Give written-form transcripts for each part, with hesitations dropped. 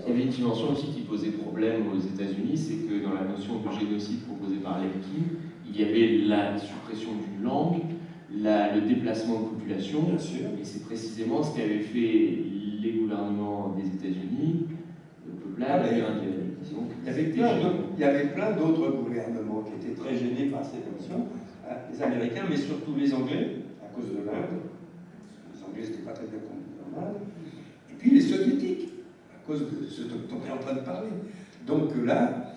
Il y avait une dimension aussi qui posait problème aux États-Unis, c'est que dans la notion de génocide proposée par Lemkin, il y avait la suppression d'une langue, le déplacement de population, et c'est précisément ce qu'avaient fait les gouvernements des États-Unis, le peuplade amérindien. Il y avait plein d'autres gouvernements qui étaient très gênés par cette notion, les Américains, mais surtout les Anglais, à cause de l'Inde. Les Anglais n'étaient pas très bien compris en Inde. Et puis les Soviétiques, à cause de ce dont on est en train de parler. Donc là,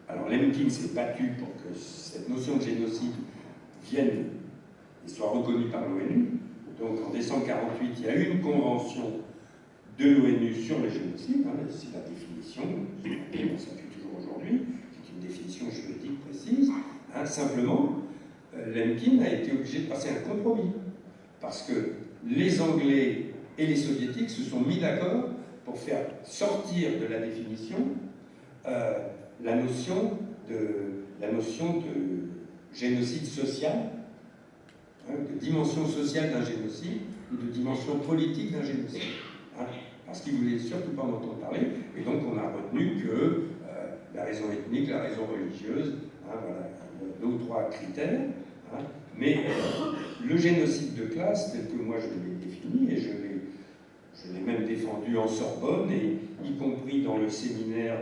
alors Lemkin s'est battu pour que cette notion de génocide vienne et soit reconnue par l'ONU. Donc en décembre 1948, il y a eu une convention de l'ONU sur le génocide, c'est la définition, on s'appuie toujours aujourd'hui, c'est une définition juridique précise. Simplement, Lemkin a été obligé de passer un compromis, parce que les Anglais et les Soviétiques se sont mis d'accord pour faire sortir de la définition la notion de génocide social, de dimension sociale d'un génocide, ou de dimension politique d'un génocide. Parce qu'ils ne voulaient surtout pas en entendre parler, et donc on a retenu que la raison ethnique, la raison religieuse, voilà, 2 ou 3 critères, mais le génocide de classe, tel que moi je l'ai défini, et je l'ai même défendu en Sorbonne, et y compris dans le séminaire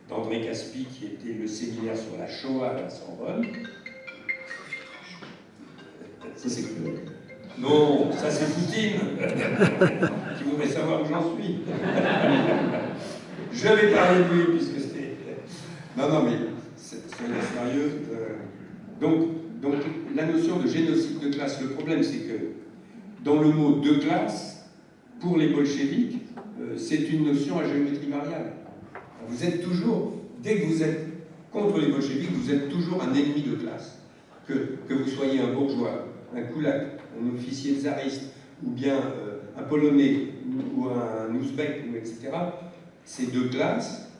d'André Caspi, qui était le séminaire sur la Shoah à la Sorbonne. Ça c'est cru. Non, ça c'est Poutine, qui voudrait savoir où j'en suis. Je vais parler de lui, puisque c'était... Non, mais soyez sérieux. Donc, la notion de génocide de classe, le problème c'est que dans le mot de classe, pour les bolcheviks, c'est une notion à géométrie variable. Vous êtes toujours, dès que vous êtes contre les bolcheviks, vous êtes toujours un ennemi de classe. Que vous soyez un bourgeois, un koulak, un officier tsariste, ou bien un polonais, ou un ouzbek, etc., ces 2 classes,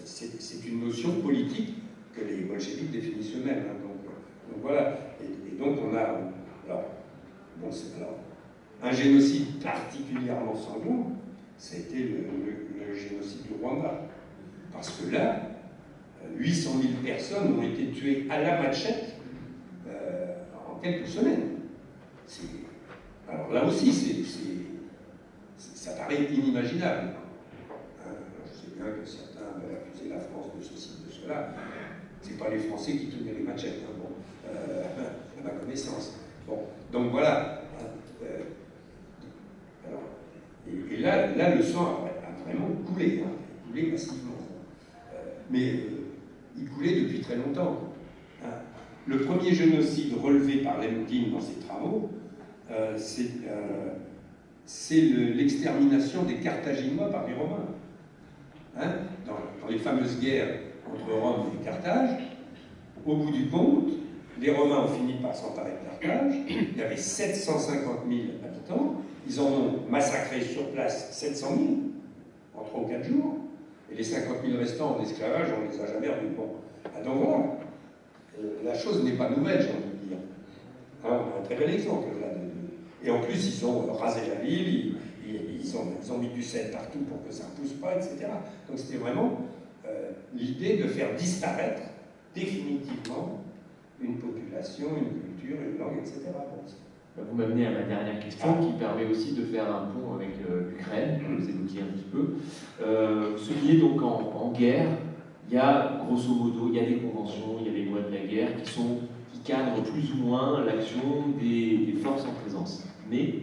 c'est une notion politique que les bolcheviks définissent eux-mêmes. Donc voilà. Et donc on a... Alors, un génocide particulièrement sanglant, c'était le génocide du Rwanda. Parce que là, 800 000 personnes ont été tuées à la machette en quelques semaines. Alors là aussi, ça paraît inimaginable. Je sais bien que certains veulent accuser la France de ceci, de cela. Ce n'est pas les Français qui tenaient les machettes, à ma connaissance. Bon, donc voilà. Et là, le sang a vraiment coulé, coulé massivement. Mais il coulait depuis très longtemps. Le premier génocide relevé par Lemkin dans ses travaux, c'est l'extermination des Carthaginois par les Romains. Dans les fameuses guerres entre Rome et Carthage, au bout du compte, les Romains ont fini par s'emparer de Carthage. Il y avait 750 000 habitants. Ils en ont massacré sur place 700 000 en 3 ou 4 jours. Et les 50 000 restants en esclavage, on ne les a jamais revus. Bon. Donc voilà. La chose n'est pas nouvelle, j'ai envie de dire. On a un très bel exemple là. Et en plus, ils ont rasé la ville, ils ont mis du sel partout pour que ça ne pousse pas, etc. Donc c'était vraiment l'idée de faire disparaître définitivement une population, une culture, une langue, etc. Vous m'amenez à ma dernière question qui permet aussi de faire un pont avec l'Ukraine, que vous évoquiez un petit peu. Vous soulignez donc en guerre, il y a grosso modo, il y a des conventions, il y a des lois de la guerre qui cadrent plus ou moins l'action des forces en présence. Mais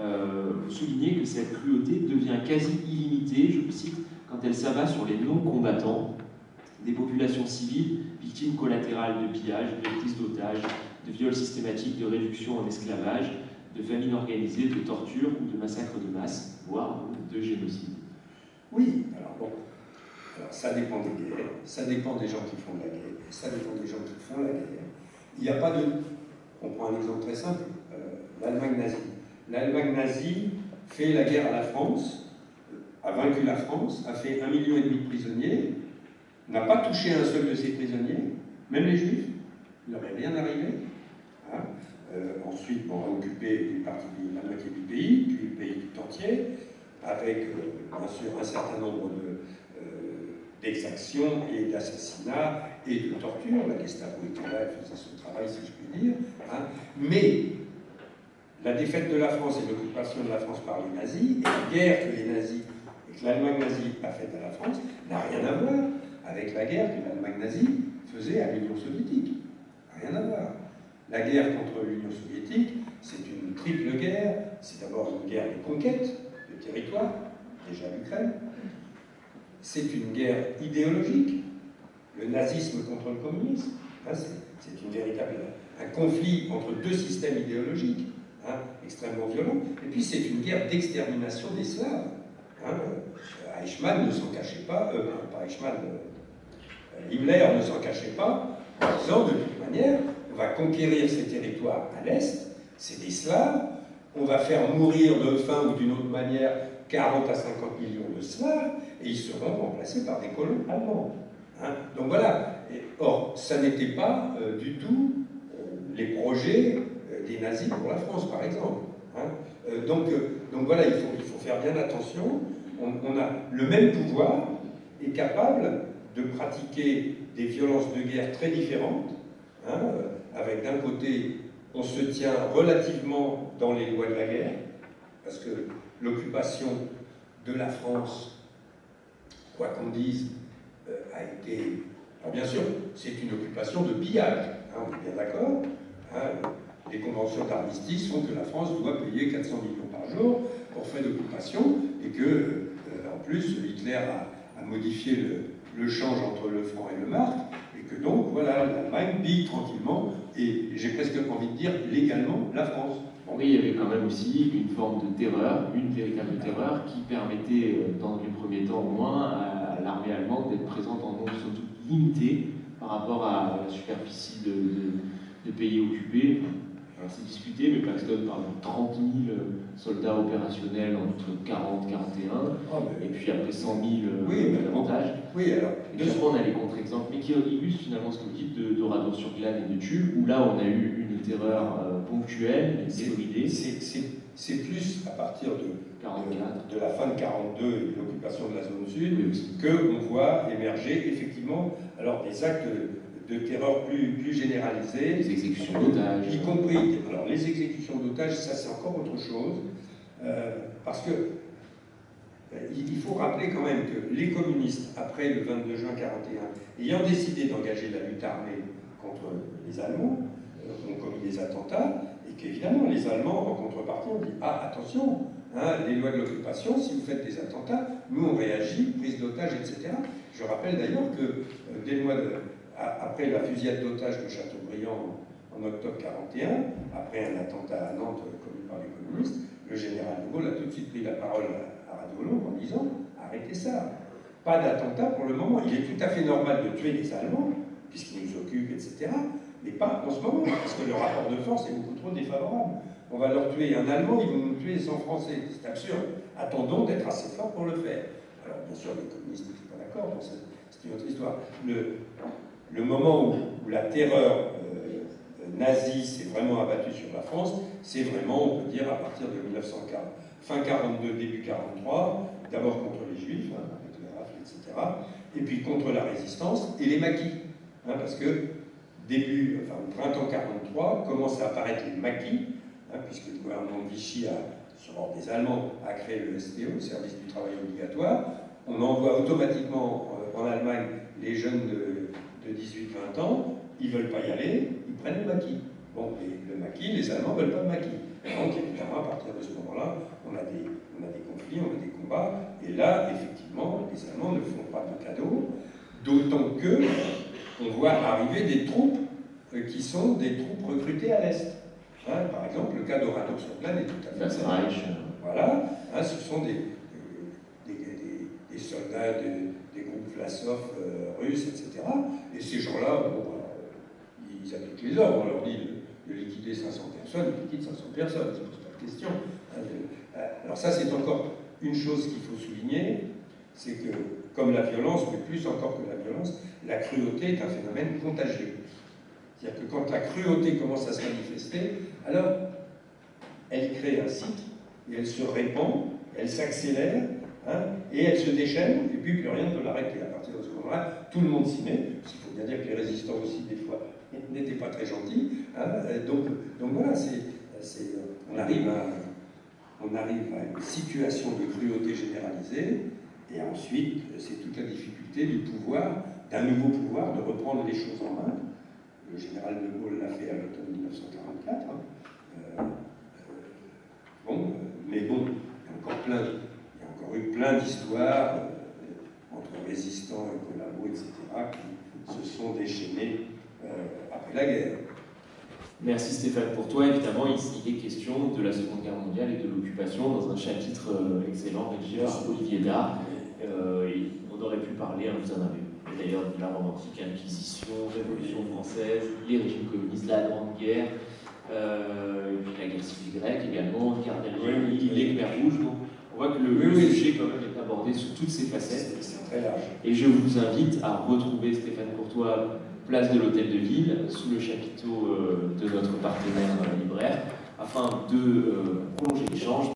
vous soulignez que cette cruauté devient quasi illimitée, je vous cite, quand elle s'abat sur les non-combattants, des populations civiles, victimes collatérales de pillages, de prises d'otages, de viols systématiques, de réduction en esclavage, de famines organisées, de tortures ou de massacres de masse, voire de génocide. Oui, alors ça dépend des guerres, ça dépend des gens qui font la guerre, ça dépend des gens qui font la guerre. Il n'y a pas de... On prend un exemple très simple, l'Allemagne nazie. L'Allemagne nazie fait la guerre à la France, a vaincu la France, a fait 1,5 million de prisonniers, n'a pas touché un seul de ses prisonniers, même les Juifs, il n'aurait rien arrivé. Ensuite, on a occupé une partie de la moitié du pays, puis le pays tout entier, avec bien sûr un certain nombre d'exactions et d'assassinats et de tortures. La Gestapo était là, elle faisait son travail, si je puis dire. Hein. Mais la défaite de la France et l'occupation de la France par les nazis, et la guerre que les nazis et que l'Allemagne nazie a faite à la France, n'a rien à voir avec la guerre que l'Allemagne nazie faisait à l'Union soviétique. Rien à voir. La guerre contre l'Union soviétique, c'est une triple guerre. C'est d'abord une guerre de conquête de territoire, déjà l'Ukraine. C'est une guerre idéologique, le nazisme contre le communisme. Hein, c'est une véritable un conflit entre deux systèmes idéologiques, hein, extrêmement violents. Et puis c'est une guerre d'extermination des Slaves. Hein, Eichmann ne s'en cachait pas, pas Eichmann, Himmler ne s'en cachait pas, en disant de toute manière, on va conquérir ces territoires à l'Est, c'est des Slaves, on va faire mourir de faim ou d'une autre manière 40 à 50 millions de Slaves, et ils seront remplacés par des colons allemands. Hein. Donc voilà. Or, ça n'était pas du tout les projets des nazis pour la France, par exemple. Hein. Donc voilà, il faut faire bien attention. On a le même pouvoir est capable de pratiquer des violences de guerre très différentes, hein, avec d'un côté, on se tient relativement dans les lois de la guerre, parce que l'occupation de la France, quoi qu'on dise, a été... Alors bien sûr, c'est une occupation de pillage, hein, on est bien d'accord. Hein, les conventions d'armistice font que la France doit payer 400 millions par jour pour frais d'occupation, et que, en plus, Hitler a modifié le change entre le franc et le mark, et que donc, voilà, l'Allemagne pille tranquillement, et j'ai presque envie de dire légalement, la France. Oui, il y avait quand même aussi une forme de terreur, une véritable terreur, qui permettait, dans les premiers temps au moins, à l'armée allemande d'être présente en nombre somme toute limité par rapport à la superficie de pays occupés. C'est discuté, mais Paxton parle de 30 000 soldats opérationnels entre 40 et 41, et puis après 100 000 davantage. Oui, alors. Et puis après, on a les contre-exemples, mais qui illustrent finalement ce que vous dites de Radour-sur-Glane et de Tulle, où là, on a eu une terreur ponctuelle, débridée. C'est plus à partir de la fin de 42 et de l'occupation de la zone sud, oui, qu'on voit émerger effectivement alors, des actes de terreur plus généralisés. Les exécutions d'otages. Y compris, alors les exécutions d'otages, ça c'est encore autre chose, parce que il faut rappeler quand même que les communistes, après le 22 juin 1941, ayant décidé d'engager la lutte armée contre les Allemands, ont commis des attentats, et qu'évidemment les Allemands, en contrepartie, ont dit « Ah, attention, hein, les lois de l'occupation, si vous faites des attentats, nous on réagit, prise d'otages, etc. » Je rappelle d'ailleurs que dès le mois après la fusillade d'otages de Châteaubriand en octobre 1941, après un attentat à Nantes commis par les communistes, le général de Gaulle a tout de suite pris la parole à Radio Londres en disant « Arrêtez ça, pas d'attentat pour le moment. Il est tout à fait normal de tuer les Allemands, puisqu'ils nous occupent, etc. Mais pas en ce moment, parce que le rapport de force est beaucoup trop défavorable. On va leur tuer un Allemand, ils vont nous tuer 100 Français. C'est absurde. Attendons d'être assez forts pour le faire. » Alors bien sûr, les communistes n'étaient pas d'accord, c'est une autre histoire. Le moment où la terreur nazie s'est vraiment abattue sur la France, c'est vraiment, on peut dire, à partir de 1940. Fin 42, début 43, d'abord contre les Juifs, hein, avec les rafles, etc., et puis contre la résistance et les maquis. Hein, parce que au printemps 43, commencent à apparaître les maquis, hein, puisque le gouvernement de Vichy, sur ordre des Allemands, a créé le STO, le service du travail obligatoire. On envoie automatiquement en Allemagne les jeunes de 18-20 ans, ils ne veulent pas y aller, ils prennent le maquis. Bon, et le maquis, les Allemands ne veulent pas de maquis. Donc, évidemment, à partir de ce moment-là, on a des conflits, on a des combats, et là, effectivement, les Allemands ne font pas de cadeaux, d'autant que on voit arriver des troupes qui sont des troupes recrutées à l'Est. Hein, par exemple, le cas d'Oradour-sur-Glane est tout à fait... Voilà, hein, ce sont des soldats des groupes Vlasov russes, etc. Et ces gens-là, ils appliquent les ordres. On leur dit de liquider 500 personnes, ils liquident 500 personnes, ça ne pose pas de question. Alors ça, c'est encore une chose qu'il faut souligner, c'est que, comme la violence, mais plus encore que la violence, la cruauté est un phénomène contagieux. C'est-à-dire que quand la cruauté commence à se manifester, alors elle crée un cycle, et elle se répand, elle s'accélère, hein, et elle se déchaîne, et puis plus rien ne peut l'arrêter. À partir de ce moment-là, tout le monde s'y met, parce qu'il faut bien dire que les résistants aussi, des fois, n'étaient pas très gentils. Hein, donc voilà, on arrive à une situation de cruauté généralisée, et ensuite, c'est toute la difficulté du pouvoir, d'un nouveau pouvoir, de reprendre les choses en main. Le général de Gaulle l'a fait à l'automne 1944. Hein. Mais bon, il y a encore eu plein d'histoires entre résistants et collabos, etc., qui se sont déchaînés après la guerre. Merci Stéphane pour toi. Évidemment, il est question de la Seconde Guerre mondiale et de l'occupation dans un chapitre excellent rédigé par Olivier Dard. On aurait pu parler, hein, vous en avez d'ailleurs de la Rome antique, Inquisition, Révolution française, les régimes communistes, la Grande Guerre, et puis la guerre civile grecque également, guerre d'Algérie, les Khmers rouges. Donc on voit que le sujet quand même est abordé sous toutes ses facettes. C'est très large. Et je vous invite à retrouver Stéphane Courtois, place de l'Hôtel de Ville, sous le chapiteau de notre partenaire libraire, afin de prolonger l'échange.